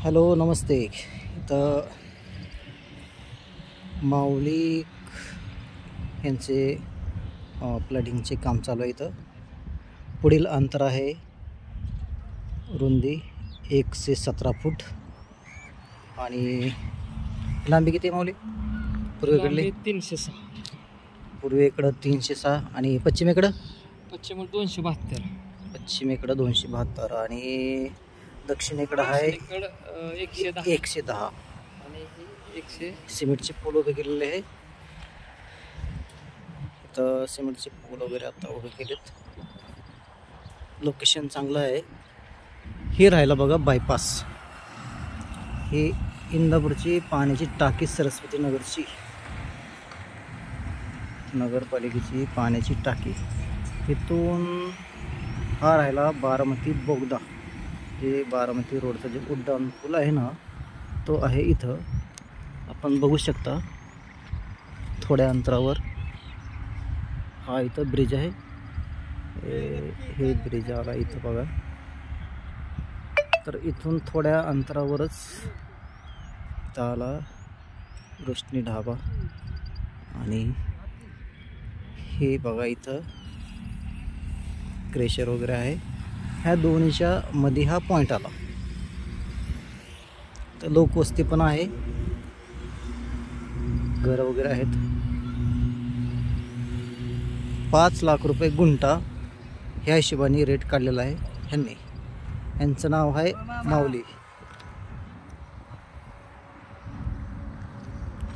Hello नमस्ते. इथं माऊली यांचे प्लॅटिंगचे काम चालू आहे. इथं पुढील अंतर आहे रुंदी 117 फूट आणि लांबी किती माऊली? पूर्वेकडले 306, पूर्वेकडं 306 आणि पश्चिमेकडं 272, पश्चिमेकडं 272 आणि दक्षिणेकडं आहे 110 आणि 100. सिमेंटचे पूल उभे केलेले आहे. तर सिमेंटचे पूल वगैरे आता उभे केलेत. लोकेशन चांगलं आहे. हे राहिलं बघा बायपास. ही इंदापूरची पाण्याची टाकी, सरस्वती नगरची नगरपालिकेची पाण्याची टाकी. इथून हा राहिला बारामती बोगदा. जे बारामती रोडचा जे उड्डाण पूल आहे ना, तो आहे इथं. आपण बघू शकता थोड्या अंतरावर हा इथं ब्रिज आहे. हे ब्रिज आला इथं बघा. तर इथून थोड्या अंतरावरच इथं आला रोशनी ढाबा आणि हे बघा इथं क्रेशर वगैरे आहे. ह्या दोन्हीच्या मध्ये हा पॉईंट आला. तर लोकवस्ती पण आहे, घर वगैरे आहेत. 5 लाख रुपये गुंठा ह्या हिशोबाने रेट काढलेला आहे ह्यांनी. यांचं नाव आहे माऊली.